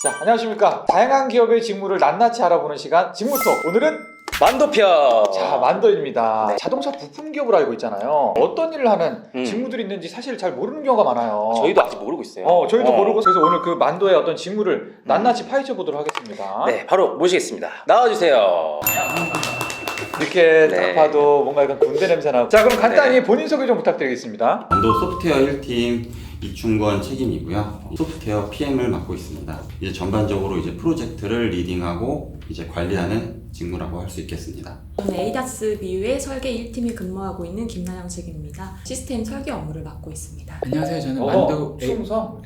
자, 안녕하십니까. 다양한 기업의 직무를 낱낱이 알아보는 시간 직무톡. 오늘은 만도편. 자, 만도입니다. 네. 자동차 부품 기업을 알고 있잖아요. 어떤 일을 하는 직무들이 있는지 사실 잘 모르는 경우가 많아요. 저희도 아직 모르고 있어요. 저희도 모르고 그래서 오늘 그 만도의 어떤 직무를 낱낱이 파헤쳐 보도록 하겠습니다. 네, 바로 모시겠습니다. 나와주세요. 이렇게 네. 딱 봐도 뭔가 약간 군대 냄새 나고. 자, 그럼 간단히 본인 소개 좀 부탁드리겠습니다. 만도 소프트웨어 1팀 이충권 책임이고요. 소프트웨어 PM을 맡고 있습니다. 이제 전반적으로 이제 프로젝트를 리딩하고 이제 관리하는 직무라고 할 수 있겠습니다. 저는 에이다스 BU의 설계 1팀에 근무하고 있는 김나영 책임입니다. 시스템 설계 업무를 맡고 있습니다. 안녕하세요. 저는 충성.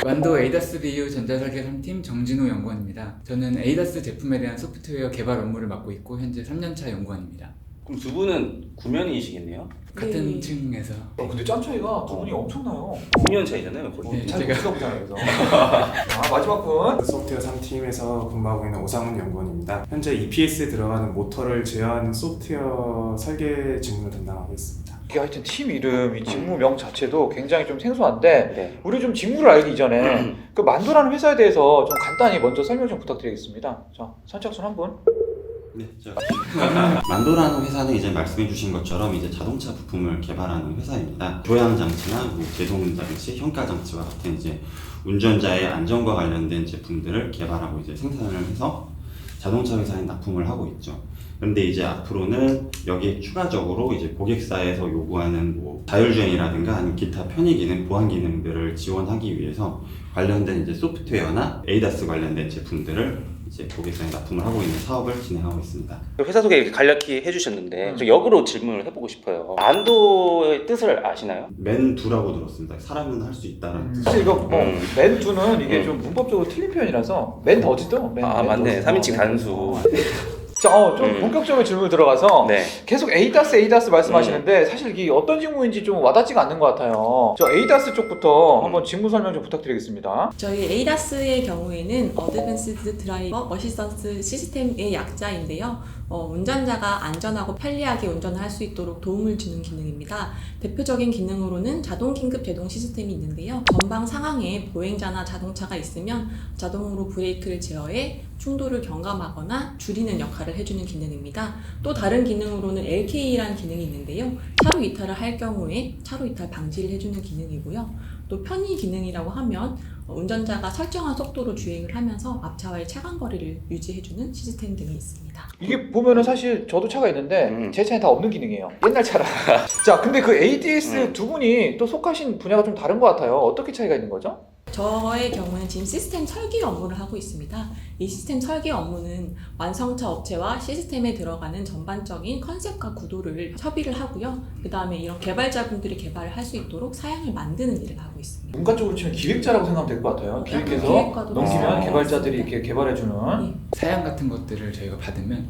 만도 에이다스 BU 전자설계 3팀 정진호 연구원입니다. 저는 에이다스 제품에 대한 소프트웨어 개발 업무를 맡고 있고 현재 3년차 연구원입니다. 그럼 두 분은 구면이시겠네요? 같은 네. 층에서 근데 짬 차이가 두 분이 엄청나요. 9년 차이잖아요, 거의. 네, 잘 제가- 보시잖아요. 자, 마지막 분. 소프트웨어 3팀에서 근무하고 있는 오상훈 연구원입니다. 현재 EPS에 들어가는 모터를 제어하는 소프트웨어 설계 직무를 담당하고 있습니다. 이게 하여튼 팀 이름, 이 직무명 자체도 굉장히 좀 생소한데 네. 우리 좀 직무를 알기 이전에 그 만도라는 회사에 대해서 좀 간단히 먼저 설명 좀 부탁드리겠습니다. 자, 선착순 한 분. 네, 만도라는 회사는 이제 말씀해주신 것처럼 이제 자동차 부품을 개발하는 회사입니다. 조향 장치나 뭐 제동 장치, 현가 장치와 같은 이제 운전자의 안전과 관련된 제품들을 개발하고 이제 생산을 해서 자동차 회사에 납품을 하고 있죠. 그런데 이제 앞으로는 여기에 추가적으로 이제 고객사에서 요구하는 뭐 자율주행이라든가 아니면 기타 편의 기능, 보안 기능들을 지원하기 위해서 관련된 이제 소프트웨어나 에이다스 관련된 제품들을 이제 고객사에 납품을 하고 있는 사업을 진행하고 있습니다. 회사 소개 이렇게 간략히 해주셨는데 저 역으로 질문을 해보고 싶어요. 만도의 뜻을 아시나요? 맨두라고 들었습니다. 사람은 할 수 있다는 뜻. 사실 이거 뭐 음. 맨두는 이게 좀 문법적으로 틀린 표현이라서 맨 더지도 맨. 아, 맞네. 3인칭 단수. 자, 좀 본격적으로 질문 들어가서 네. 계속 에이다스 말씀하시는데 사실 이게 어떤 직무인지 좀 와닿지가 않는 것 같아요. 저 에이다스 쪽부터 한번 직무 설명 좀 부탁드리겠습니다. 저희 에이다스의 경우에는 어드밴스드 드라이버 어시스턴스 시스템의 약자인데요. 운전자가 안전하고 편리하게 운전을 할 수 있도록 도움을 주는 기능입니다. 대표적인 기능으로는 자동 긴급 제동 시스템이 있는데요. 전방 상황에 보행자나 자동차가 있으면 자동으로 브레이크를 제어해 충돌을 경감하거나 줄이는 역할을 해주는 기능입니다. 또 다른 기능으로는 LK라는 기능이 있는데요. 차로 이탈을 할 경우에 차로 이탈 방지를 해주는 기능이고요. 또 편의 기능이라고 하면 운전자가 설정한 속도로 주행을 하면서 앞차와의 차간 거리를 유지해주는 시스템 등이 있습니다. 이게 보면은 사실 저도 차가 있는데 제 차에 다 없는 기능이에요. 옛날 차라. 자, 근데 그 ADS 두 분이 또 속하신 분야가 좀 다른 것 같아요. 어떻게 차이가 있는 거죠? 저의 경우는 지금 시스템 설계 업무를 하고 있습니다. 이 시스템 설계 업무는 완성차 업체와 시스템에 들어가는 전반적인 컨셉과 구도를 협의를 하고요. 그 다음에 이런 개발자분들이 개발을 할 수 있도록 사양을 만드는 일을 하고 있습니다. 문과적으로 치면 기획자라고 생각하면 될 것 같아요. 기획해서 기획과도 넘기면 맞아요. 개발자들이 이렇게 개발해주는. 네. 사양 같은 것들을 저희가 받으면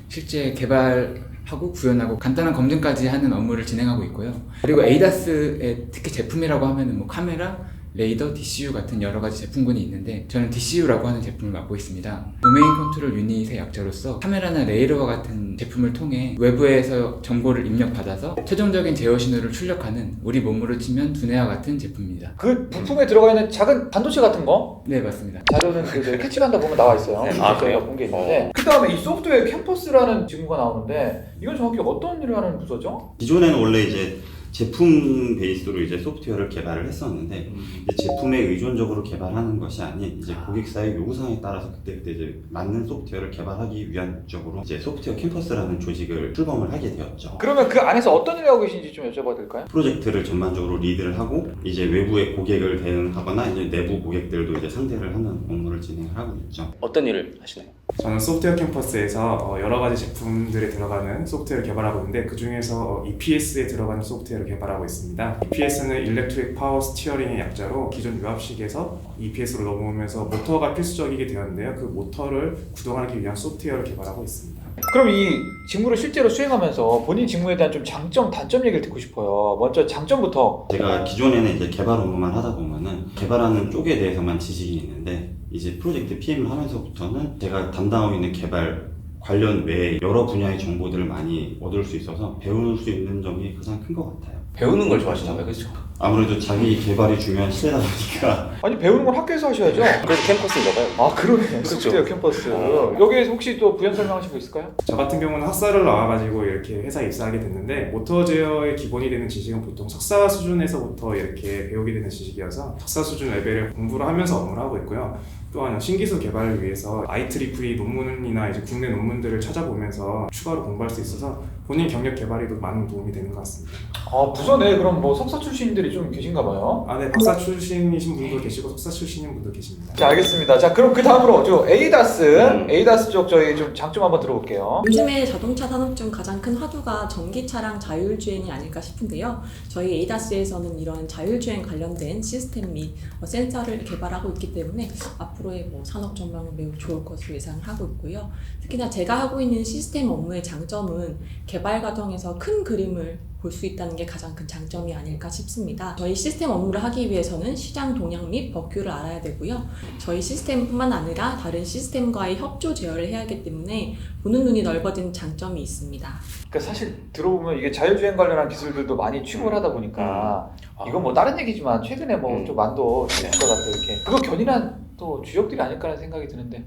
실제 개발하고 구현하고 간단한 검증까지 하는 업무를 진행하고 있고요. 그리고 에이다스의 특히 제품이라고 하면은 뭐 카메라, 레이더, DCU 같은 여러 가지 제품군이 있는데 저는 DCU라고 하는 제품을 맡고 있습니다. 도메인 컨트롤 유닛의 약자로서 카메라나 레이더와 같은 제품을 통해 외부에서 정보를 입력받아서 최종적인 제어 신호를 출력하는 우리 몸으로 치면 두뇌와 같은 제품입니다. 그 부품에 들어가 있는 작은 반도체 같은 거 네, 맞습니다. 자료는 그 캐치간다 보면 나와 있어요. 네. 저희가 그래요? 본 게 있는데 그 다음에 이 소프트웨어 캠퍼스라는 직무가 나오는데 이건 정확히 어떤 일을 하는 부서죠? 기존에는 원래 이제 제품 베이스로 이제 소프트웨어를 개발을 했었는데 이제 제품에 의존적으로 개발하는 것이 아닌 이제 고객사의 요구사항에 따라서 그때그때 이제 맞는 소프트웨어를 개발하기 위한 목적으로 이제 소프트웨어 캠퍼스라는 조직을 출범을 하게 되었죠. 그러면 그 안에서 어떤 일을 하고 계신지 좀 여쭤봐도 될까요? 프로젝트를 전반적으로 리드를 하고 이제 외부의 고객을 대응하거나 이제 내부 고객들도 이제 상대를 하는 업무를 진행을 하고 있죠. 어떤 일을 하시나요? 저는 소프트웨어 캠퍼스에서 여러 가지 제품들에 들어가는 소프트웨어를 개발하고 있는데 그 중에서 EPS에 들어가는 소프트웨어를 개발하고 있습니다. EPS는 일렉트릭 파워 스티어링의 약자로 기존 유압식에서 EPS로 넘어오면서 모터가 필수적이게 되었는데요. 그 모터를 구동하기 위한 소프트웨어를 개발하고 있습니다. 그럼 이 직무를 실제로 수행하면서 본인 직무에 대한 좀 장점, 단점 얘기를 듣고 싶어요. 먼저 장점부터. 제가 기존에는 이제 개발 업무만 하다 보면은 개발하는 쪽에 대해서만 지식이 있는데 이제 프로젝트 PM을 하면서부터는 제가 담당하고 있는 개발 관련 외에 여러 분야의 정보들을 많이 얻을 수 있어서 배울 수 있는 점이 가장 큰 것 같아요. 배우는 걸 좋아하시나 봐요, 그렇죠? 아무래도 자기 개발이 중요한 시대다 보니까 아니 배우는 건 학교에서 하셔야죠. 그래서 캠퍼스인가 봐요. 아 그러네. 그렇죠. 소프트웨어 캠퍼스. 여기에서 혹시 또 부연 설명하실 거 있을까요? 저 같은 경우는 학사를 나와가지고 이렇게 회사에 입사하게 됐는데 모터 제어의 기본이 되는 지식은 보통 석사 수준에서부터 이렇게 배우게 되는 지식이어서 석사 수준 레벨을 공부를 하면서 업무를 하고 있고요. 또한 신기술 개발을 위해서 IEEE 논문이나 이제 국내 논문들을 찾아보면서 추가로 공부할 수 있어서 본인 경력 개발에도 많은 도움이 되는 것 같습니다. 아 부서네. 그럼 뭐 석사 출신들이 좀 계신가 봐요. 네, 박사 출신이신 분도 계시고 석사 출신인 분도 계십니다. 자 알겠습니다. 자 그럼 그 다음으로 저 에이다스 쪽 저희 좀 장점 한번 들어볼게요. 요즘에 자동차 산업 중 가장 큰 화두가 전기 차량 자율주행이 아닐까 싶은데요. 저희 에이다스에서는 이런 자율주행 관련된 시스템 및 센서를 개발하고 있기 때문에 앞으로의 산업 전망은 매우 좋을 것으로 예상하고 있고요. 특히나 제가 하고 있는 시스템 업무의 장점은 개발 과정에서 큰 그림을 볼 수 있다는 게 가장 큰 장점이 아닐까 싶습니다. 저희 시스템 업무를 하기 위해서는 시장 동향 및 법규를 알아야 되고요. 저희 시스템뿐만 아니라 다른 시스템과의 협조 제어를 해야 하기 때문에 보는 눈이 넓어지는 장점이 있습니다. 그러니까 사실 들어보면 이게 자율주행 관련한 기술들도 많이 취급을 하다 보니까 이건 뭐 다른 얘기지만 최근에 뭐 좀 만도 주가 같다 이렇게 그거 견인한 또 주역들이 아닐까라는 생각이 드는데.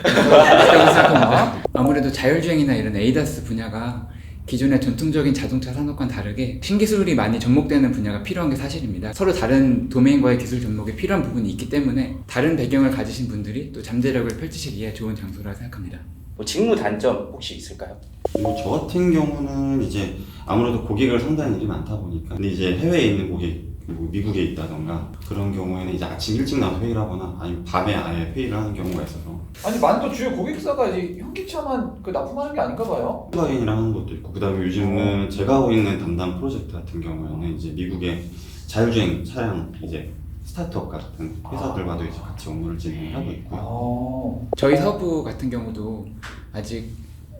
그렇다고 생각합니다. 아무래도 자율주행이나 이런 에이다스 분야가 기존의 전통적인 자동차 산업과는 다르게 신기술이 많이 접목되는 분야가 필요한 게 사실입니다. 서로 다른 도메인과의 기술 접목에 필요한 부분이 있기 때문에 다른 배경을 가지신 분들이 또 잠재력을 펼치시기에 좋은 장소라 생각합니다. 뭐 직무 단점 혹시 있을까요? 저 같은 경우는 이제 아무래도 고객을 상대하는 일이 많다 보니까 근데 이제 해외에 있는 고객 뭐 미국에 있다던가 그런 경우에는 이제 아침 일찍 나와서 회의를 하거나 아니면 밤에 아예 회의를 하는 경우가 있어서 아니 만도 주요 고객사가 이제 현기차만 그 납품하는 게 아닌가 봐요. 플러인이랑 하는 것도 있고 그다음에 요즘은 제가 하고 있는 담당 프로젝트 같은 경우에는 이제 미국의 자율주행 차량 이제 스타트업 같은 회사들과도 이제 같이 업무를 진행하고 있고요. 저희 사업부 같은 경우도 아직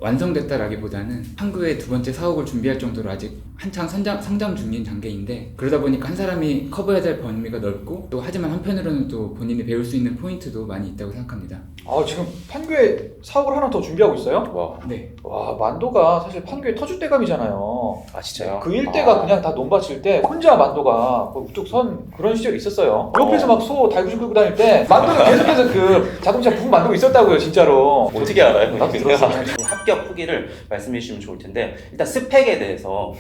완성됐다라기보다는 한국의 두 번째 사옥을 준비할 정도로 아직 한창 성장 중인 단계인데 그러다 보니까 한 사람이 커버해야 될 범위가 넓고 또 하지만 한편으로는 또 본인이 배울 수 있는 포인트도 많이 있다고 생각합니다. 아 지금 판교에 사업을 하나 더 준비하고 있어요? 와, 네. 와 만도가 사실 판교의 터줏대감이잖아요. 아 진짜요? 그 일대가 그냥 다 논밭일 때 혼자 만도가 우뚝 선 그런 시절이 있었어요. 옆에서 막 소 달구지 끌고 다닐 때 만도는 계속해서 그 자동차 부품 만들고 있었다고요 진짜로. 어떻게 알아요? 나도 들었어요. 합격 후기를 말씀해 주시면 좋을 텐데 일단 스펙에 대해서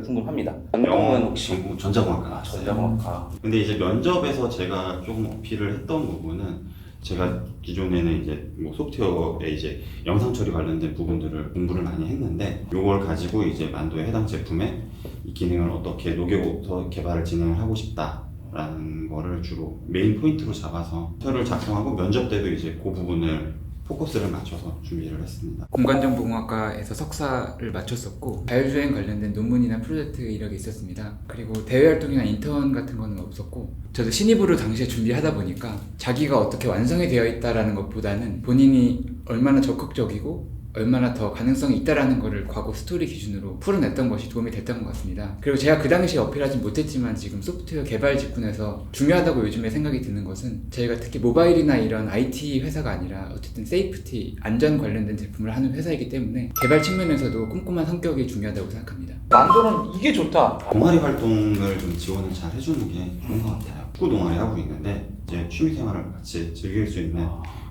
궁금합니다. 전공은 혹시 전자공학과 나왔어요. 전자공학과. 근데 이제 면접에서 제가 조금 어필을 했던 부분은 제가 기존에는 이제 뭐 소프트웨어에 이제 영상 처리 관련된 부분들을 공부를 많이 했는데 이걸 가지고 이제 만도의 해당 제품에 이 기능을 어떻게 녹여서 개발을 진행을 하고 싶다라는 거를 주로 메인 포인트로 잡아서 표를 작성하고 면접 때도 이제 그 부분을 포커스를 맞춰서 준비를 했습니다. 공간정보공학과에서 석사를 마쳤었고 자율주행 관련된 논문이나 프로젝트 이력이 있었습니다. 그리고 대외활동이나 인턴 같은 거는 없었고 저도 신입으로 당시에 준비하다 보니까 자기가 어떻게 완성이 되어 있다라는 것보다는 본인이 얼마나 적극적이고 얼마나 더 가능성이 있다라는 거를 과거 스토리 기준으로 풀어냈던 것이 도움이 됐던 것 같습니다. 그리고 제가 그 당시에 어필하진 못했지만 지금 소프트웨어 개발 직군에서 중요하다고 요즘에 생각이 드는 것은 저희가 특히 모바일이나 이런 IT 회사가 아니라 어쨌든 세이프티, 안전 관련된 제품을 하는 회사이기 때문에 개발 측면에서도 꼼꼼한 성격이 중요하다고 생각합니다. 만도는 이게 좋다. 동아리 활동을 좀 지원을 잘 해주는 게 좋은 것 같아요. 축구 동아리 하고 있는데 이제 취미생활을 같이 즐길 수 있는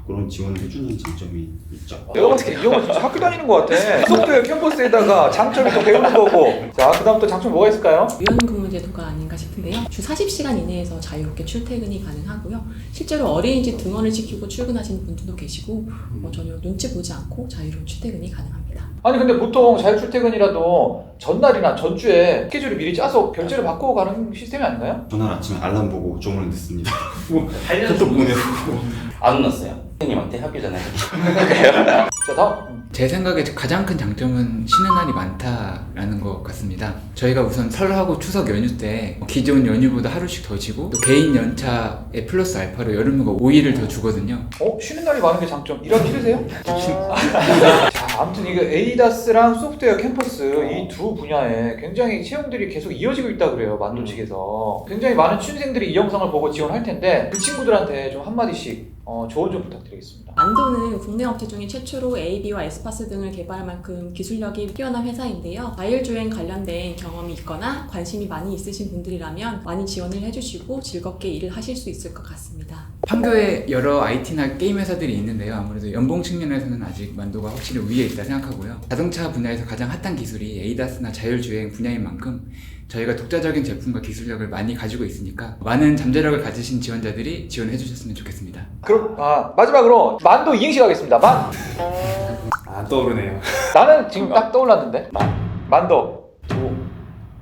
그런 지원을 해주는 장점이 있죠. 내가 봤을 때 이 형은 진짜 학교 다니는 것 같아. 소프트웨어 캠퍼스에다가 장점이 또 배우는 거고. 자 그다음 또 장점 뭐가 있을까요? 유연 근무 제도가 아닌가 싶은데요. 주 40시간 이내에서 자유롭게 출퇴근이 가능하고요. 실제로 어린이집 등원을 시키고 출근하시는 분들도 계시고 전혀 눈치 보지 않고 자유로운 출퇴근이 가능합니다. 아니 근데 보통 자율출퇴근이라도 전날이나 전주에 스케줄을 미리 짜서 결제를 받고 가는 시스템이 아닌가요? 전날 아침에 알람 보고 종을 늦습니다. 또 보내고 안 혼났어요. 선생님한테 학교 전에. 자 다음. 제 생각에 가장 큰 장점은 쉬는 날이 많다라는 것 같습니다. 저희가 우선 설하고 추석 연휴 때 기존 연휴보다 하루씩 더 쉬고 또 개인 연차에 플러스 알파로 여름휴가 5일을 더 주거든요. 쉬는 날이 많은 게 장점. 일하기 싫으세요? 자 아무튼 이거 에이다스랑 소프트웨어 캠퍼스 이 두 분야에 굉장히 채용들이 계속 이어지고 있다 그래요. 만도 측에서. 굉장히 많은 취준생들이 이 영상을 보고 지원할 텐데 그 친구들한테 좀 한마디씩 조언 좀 부탁드리겠습니다. 만도는 국내 업체 중에 최초로 AB와 에스파스 등을 개발할 만큼 기술력이 뛰어난 회사인데요. 자율주행 관련된 경험이 있거나 관심이 많이 있으신 분들이라면 많이 지원을 해주시고 즐겁게 일을 하실 수 있을 것 같습니다. 판교에 여러 IT나 게임 회사들이 있는데요. 아무래도 연봉 측면에서는 아직 만도가 확실히 위에 있다 생각하고요. 자동차 분야에서 가장 핫한 기술이 ADAS나 자율주행 분야인 만큼 저희가 독자적인 제품과 기술력을 많이 가지고 있으니까 많은 잠재력을 가지신 지원자들이 지원해 주셨으면 좋겠습니다. 그럼 마지막으로 만도 이행시 가겠습니다. 안 떠오르네요. 나는 지금 딱 떠올랐는데 만도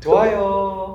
좋아요.